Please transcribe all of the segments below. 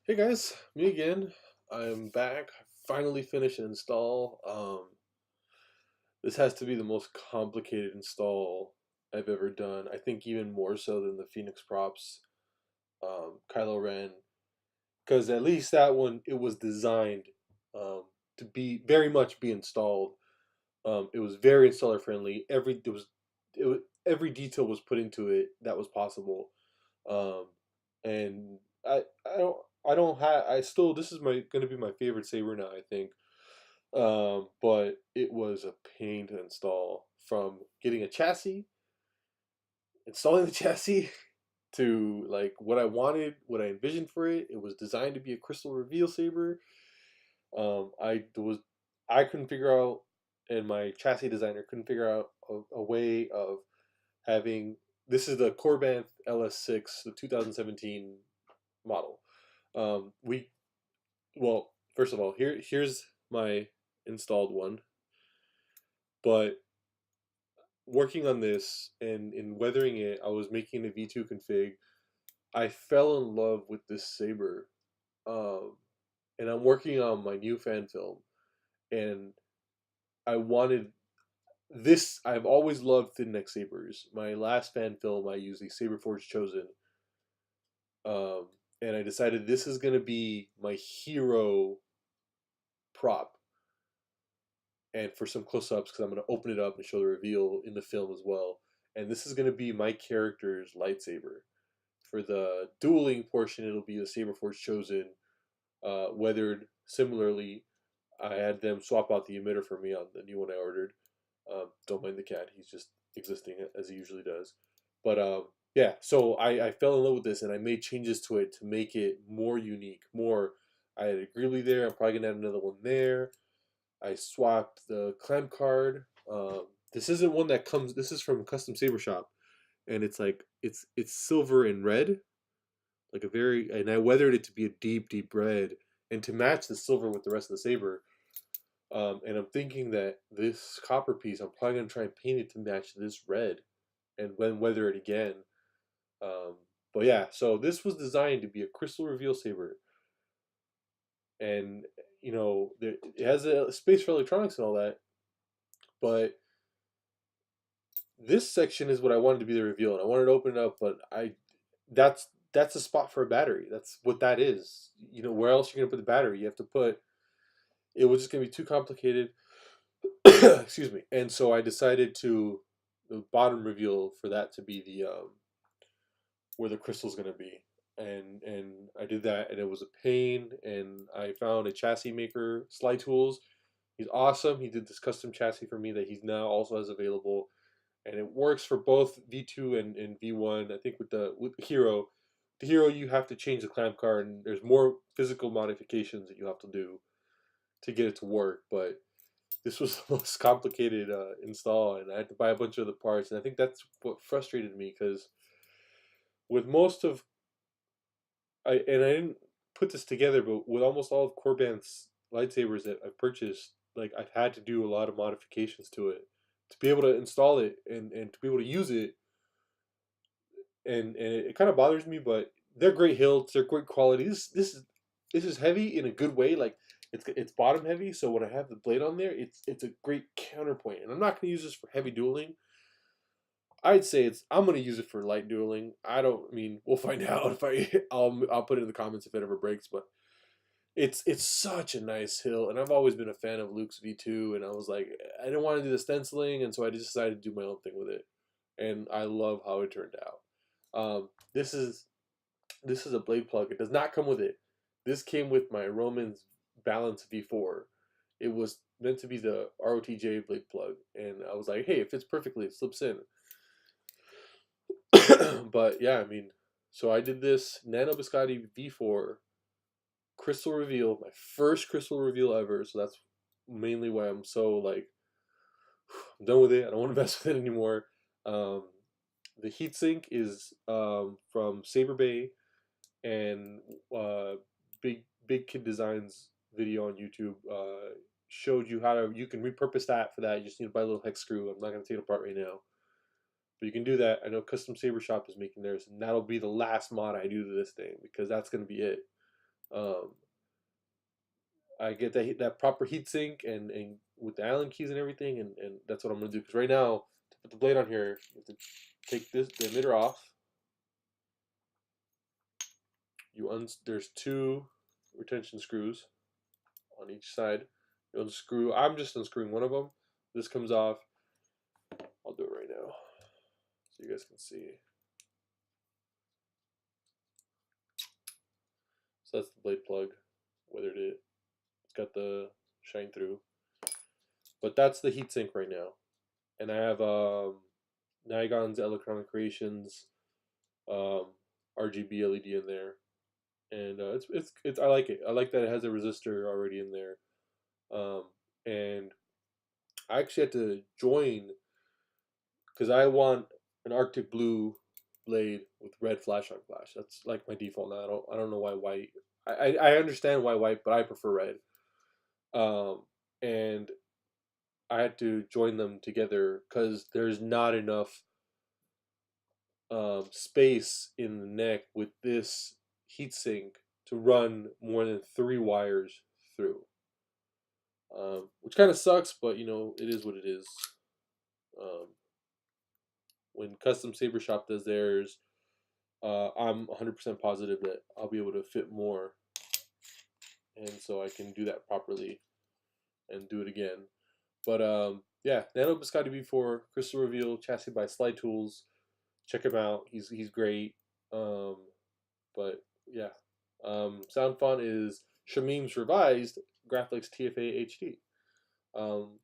Hey guys, me again. I'm back. Finally finished an install. This has to be the most complicated install I've ever done. I think even more so than the Phoenix props, Kylo Ren, because at least that one it was designed um, to be very much be installed. It was very installer friendly. Every detail was put into it that was possible. Um, and I don't have I still this is my gonna be my favorite saber now, I think. But it was a pain to install, from getting a chassis, installing the chassis, to like what I wanted, what I envisioned for it. It was designed to be a crystal reveal saber. I couldn't figure out, and my chassis designer couldn't figure out a way of having. This is the Korbanth LS6, the 2017 model. We well, first of all, here's my installed one. But working on this and in weathering it, I was making a V2 config. I fell in love with this saber, um, and I'm working on my new fan film, and I wanted this. I've always loved thin neck sabers. My last fan film, I used the Saberforge Chosen, um, and I decided this is gonna be my hero prop. And for some close-ups, because I'm going to open it up and show the reveal in the film as well. And this is going to be my character's lightsaber. For the dueling portion, it'll be the Saberforge Chosen, weathered similarly. I had them swap out the emitter for me on the new one I ordered. Don't mind the cat; he's just existing as he usually does. But yeah, so I fell in love with this, and I made changes to it to make it more unique. More, I had a Greeley there. I'm probably gonna add another one there. I swapped the clamp card. This isn't one that comes. This is from Custom Saber Shop, and it's like it's silver and red, like a very. And I weathered it to be a deep, deep red, and to match the silver with the rest of the saber. And I'm thinking that this copper piece, I'm probably gonna try and paint it to match this red, and then weather it again. Um, but yeah, so this was designed to be a crystal reveal saber, and it has a space for electronics and all that, but this section is what I wanted to be the reveal, and I wanted to open it up, but that's a spot for a battery. That's what that is. Where else are you gonna put the battery? You have to put. It was just gonna be too complicated. Excuse me. And so I decided to the bottom reveal for that to be the where the crystal's gonna be, and I did that, and it was a pain. And I found a chassis maker, Sly Tools. He's awesome. He did this custom chassis for me that he's now also has available, and it works for both V2 and V1. I think with the Hero you have to change the clamp card, and there's more physical modifications that you have to do to get it to work. But this was the most complicated install, and I had to buy a bunch of the parts, and I think that's what frustrated me, because with most of I didn't put this together, but with almost all of Korban's lightsabers that I've purchased, like I've had to do a lot of modifications to it to be able to install it and to be able to use it. And it kind of bothers me, but they're great hilts, they're great quality. This is heavy in a good way. Like it's bottom heavy, so when I have the blade on there, it's a great counterpoint. And I'm not going to use this for heavy dueling. I'd say I'm gonna use it for light dueling. I don't I mean we'll find out if I'll put it in the comments if it ever breaks, but it's such a nice hill, and I've always been a fan of Luke's V2, and I was like I didn't want to do the stenciling, and so I just decided to do my own thing with it, and I love how it turned out. This is a blade plug. It does not come with it. This came with my Roman's Balance V4. It was meant to be the ROTJ blade plug, and I was like, hey, it fits perfectly. It slips in. But yeah, I mean, so I did this Nano Biscotti V4 crystal reveal, my first crystal reveal ever. So that's mainly why I'm so like, I'm done with it. I don't want to mess with it anymore. Um, the heatsink is from Saber Bay, and Big Kid Designs video on YouTube showed you how you can repurpose that for that. You just need to buy a little hex screw. I'm not going to take it apart right now. But you can do that. I know Custom Saber Shop is making theirs, and that'll be the last mod I do to this thing, because that's going to be it. Um, I get that proper heat sink and with the Allen keys and everything, and that's what I'm gonna do. Because right now, to put the blade on here, you have to take the emitter off. There's two retention screws on each side. You unscrew. I'm just unscrewing one of them. This comes off. I'll do it right now, so you guys can see. So that's the blade plug, weathered it. It's got the shine through. But that's the heatsink right now, and I have Nigon's Electronic Creations um, RGB LED in there, and it's I like it. I like that it has a resistor already in there, and I actually had to join because I want an Arctic blue blade with red flash on flash. That's like my default now. I don't know why white. I understand why white, but I prefer red. Um, and I had to join them together because there's not enough space in the neck with this heatsink to run more than 3 wires through, which kind of sucks, but it is what it is. Um, when Custom Saber Shop does theirs, I'm 100% positive that I'll be able to fit more, and so I can do that properly and do it again. But yeah, Nano Biscotti V4 Crystal Reveal chassis by Slide Tools. Check him out. He's great. Um, but yeah, sound font is Shamim's revised graphics TFA HD.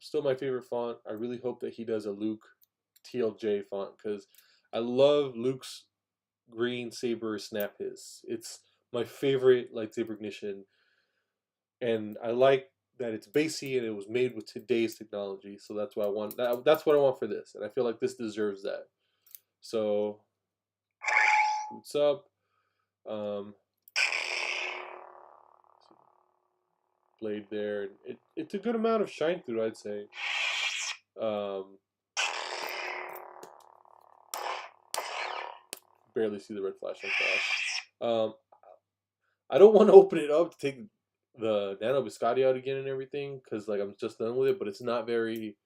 Still my favorite font. I really hope that he does a Luke TLJ font because I love Luke's green saber snap hiss. It's my favorite lightsaber ignition, and I like that it's bassy and it was made with today's technology. So that's what I want. That's what I want for this, and I feel like this deserves that. So boots up. Um, blade there. It's a good amount of shine through, I'd say. Um, barely see the red flash on flash. I don't want to open it up to take the Nano Biscotti out again and everything because like I'm just done with it, but it's not very.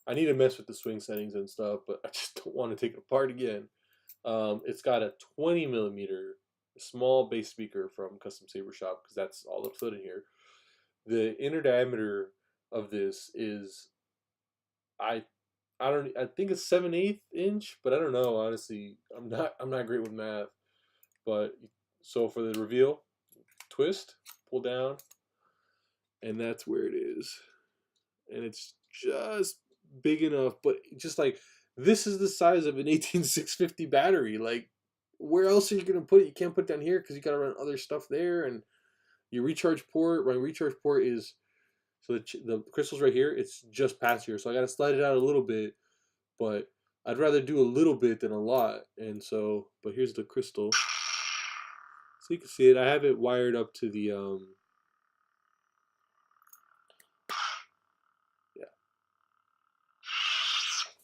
I need to mess with the swing settings and stuff, but I just don't want to take it apart again. It's got a 20 millimeter small bass speaker from Custom Saber Shop because that's all that's put in here. The inner diameter of this is I I think it's 7/8 inch, but I don't know honestly. I'm not great with math, but so for the reveal, twist, pull down, and that's where it is, and it's just big enough, but just like this is the size of an 18650 battery. Like, where else are you gonna put it? You can't put it down here because you gotta run other stuff there, and your recharge port. My recharge port is so the crystal's right here. It's just past here, so I gotta slide it out a little bit, but I'd rather do a little bit than a lot. And so, but here's the crystal, so you can see it. I have it wired up to the yeah.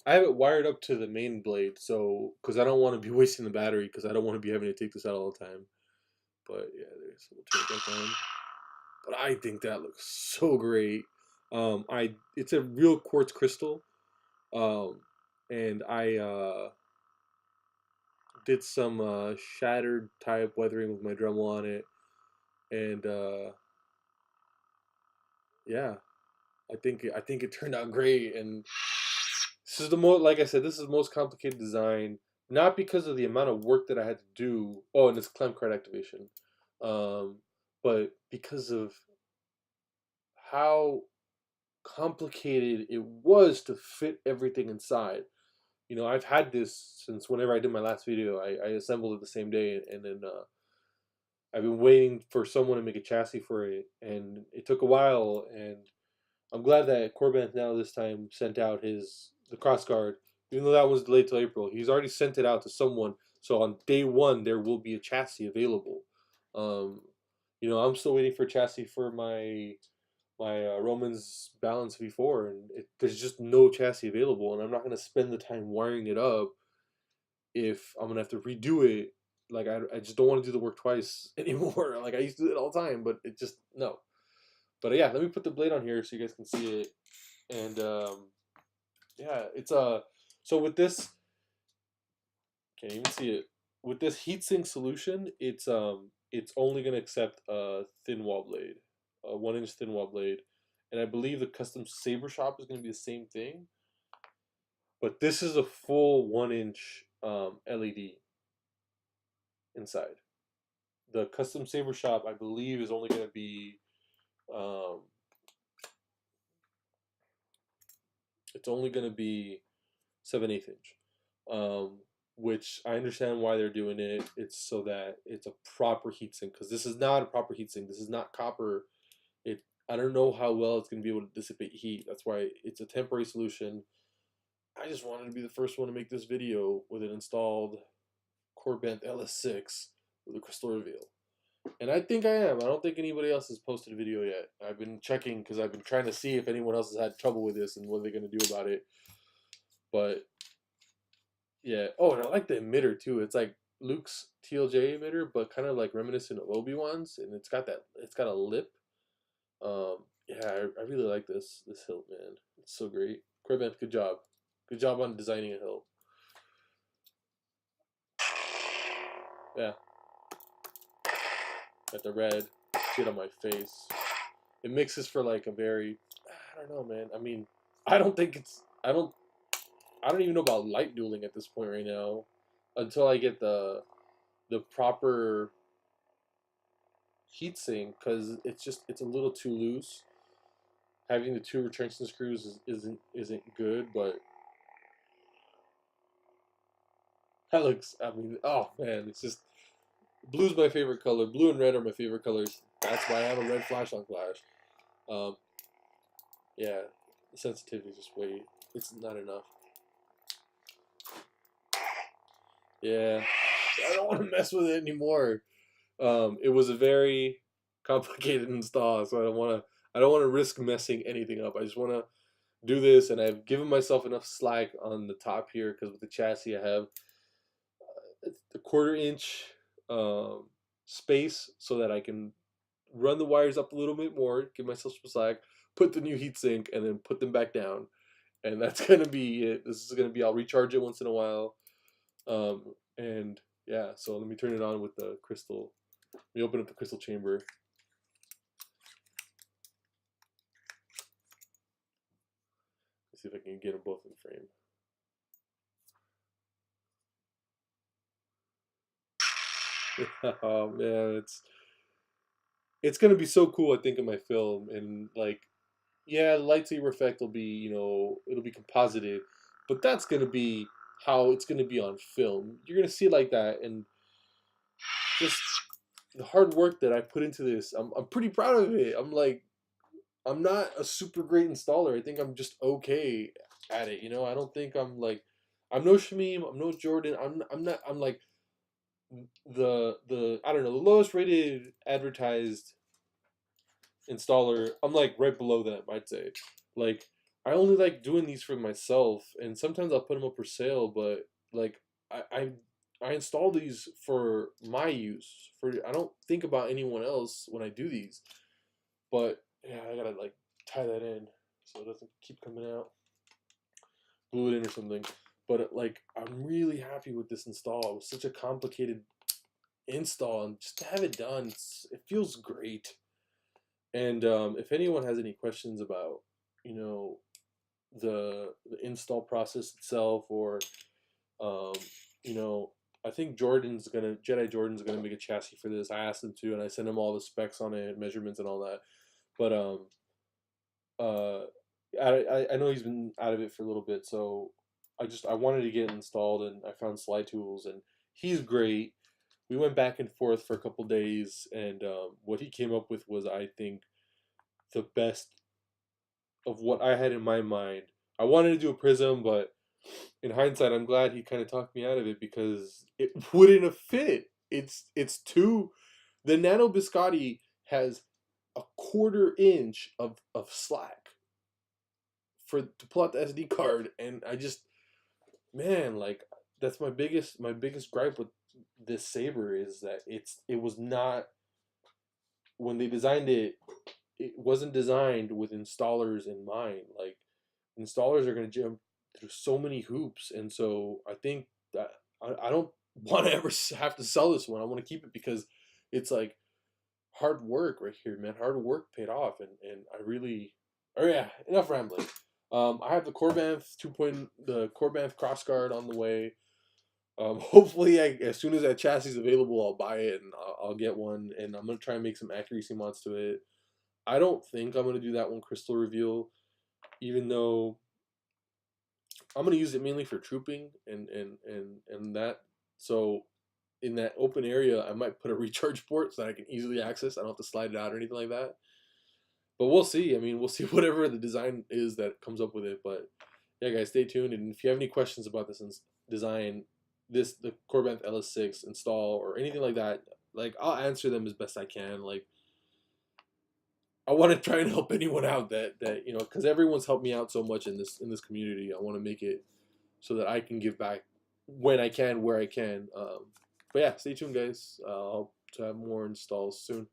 I have it wired up to the main blade, so because I don't want to be wasting the battery, because I don't want to be having to take this out all the time. But yeah, there's we'll turn it back on. But I think that looks so great. It's a real quartz crystal, um, and I did some shattered type weathering with my Dremel on it, and yeah, I think it turned out great. And this is the most, like I said, this is the most complicated design, not because of the amount of work that I had to do. Oh, and it's clamp card activation, um, but because of how complicated it was to fit everything inside. I've had this since whenever I did my last video. I assembled it the same day, and then I've been waiting for someone to make a chassis for it, and it took a while. And I'm glad that Korbanth now this time sent out the crossguard, even though that was delayed till April. He's already sent it out to someone, so on day one there will be a chassis available. Um, I'm still waiting for a chassis for my Romans Balance V4, and there's just no chassis available, and I'm not gonna spend the time wiring it up if I'm gonna have to redo it like I just don't want to do the work twice anymore. Like I used to do it all the time, but it just no. But yeah, let me put the blade on here so you guys can see it. And yeah, it's so with this, can't even see it. With this heatsink solution, it's only gonna accept a thin wall blade, a 1 inch thin wall blade, and I believe the custom saber shop is gonna be the same thing. But this is a full 1 inch LED inside. The custom saber shop, I believe, is only gonna be um, it's only gonna be 7/8 inch. Um, which I understand why they're doing it. It's so that it's a proper heatsink, because this is not a proper heatsink. This is not copper. It I don't know how well it's gonna be able to dissipate heat. That's why it's a temporary solution. I just wanted to be the first one to make this video with an installed Korbanth LS6 with a crystal reveal. And I think I am. I don't think anybody else has posted a video yet. I've been checking because I've been trying to see if anyone else has had trouble with this and what they're going to do about it. But yeah. Oh, and I like the emitter too. It's like Luke's TLJ emitter, but kind of like reminiscent of Obi-Wan's, and it's got a lip. Yeah, I really like this hilt, man. It's so great. Korbanth, good job. Good job on designing a hilt. Yeah. Got the red. See it on my face. It mixes for like a very, I don't know, man. I mean, I don't think it's, I don't even know about light dueling at this point right now, until I get the proper heatsink, because it's a little too loose. Having the two retention screws isn't good, but that looks. I mean, oh man, it's just blue's my favorite color. Blue and red are my favorite colors. That's why I have a red flash on flash. Um, yeah, the sensitivity is just way. It's not enough. Yeah, I don't want to mess with it anymore. It was a very complicated install, so I don't want to risk messing anything up. I just want to do this, and I've given myself enough slack on the top here, because with the chassis I have a 1/4 inch space so that I can run the wires up a little bit more, give myself some slack, put the new heatsink, and then put them back down. And that's gonna be it. This is gonna be, I'll recharge it once in a while. And yeah, so let me turn it on with the crystal. Let me open up the crystal chamber. Let's see if I can get them both in frame. Oh man, it's gonna be so cool, I think, in my film. And like, yeah, the lightsaber effect will be, it'll be composited, but that's gonna be how it's gonna be on film. You're gonna see it like that, and just the hard work that I put into this, I'm pretty proud of it. I'm not a super great installer. I think I'm just okay at it. I don't think I'm like, I'm no Shamim, I'm no Jordan. I'm not. I'm like the I don't know, the lowest rated advertised installer. I'm like right below them, I'd say. Like, I only like doing these for myself, and sometimes I'll put them up for sale. But like, I I, I install these for my use. For I don't think about anyone else when I do these. But yeah, I gotta like tie that in so it doesn't keep coming out. Glue it in or something. But like, I'm really happy with this install. It was such a complicated install, and just to have it done, it feels great. And if anyone has any questions about, you know, the install process itself, or um, you know, I think Jedi Jordan's gonna make a chassis for this. I asked him to, and I sent him all the specs on it, measurements, and all that. But uh, I know he's been out of it for a little bit, so I wanted to get it installed, and I found Slide Tools, and he's great. We went back and forth for a couple days, and what he came up with was, I think, the best of what I had in my mind. I wanted to do a prism, but in hindsight, I'm glad he kind of talked me out of it, because it wouldn't have fit. It's too. The Nano Biscotti has a 1/4 inch of slack to pull out the SD card, and I just, man, like, that's my biggest gripe with this saber is that it was not, when they designed it, it wasn't designed with installers in mind. Like, installers are going to jump through so many hoops, and so I think that I don't want to ever have to sell this one. I want to keep it because it's like hard work right here, man. Hard work paid off, and I really. Oh yeah, enough rambling. I have the Korbanth 2. The Korbanth crossguard on the way. Hopefully, as soon as that chassis is available, I'll buy it and I'll get one, and I'm gonna try and make some accuracy mods to it. I don't think I'm gonna do that one crystal reveal, even though I'm gonna use it mainly for trooping and that. So in that open area, I might put a recharge port so that I can easily access. I don't have to slide it out or anything like that. But we'll see. I mean, we'll see whatever the design is that comes up with it. But yeah, guys, stay tuned. And if you have any questions about this design, the Korbanth LS6 install or anything like that, like I'll answer them as best I can. Like I want to try and help anyone out that because everyone's helped me out so much in this community. I want to make it so that I can give back when I can, where I can. But yeah, stay tuned, guys. I'll have more installs soon.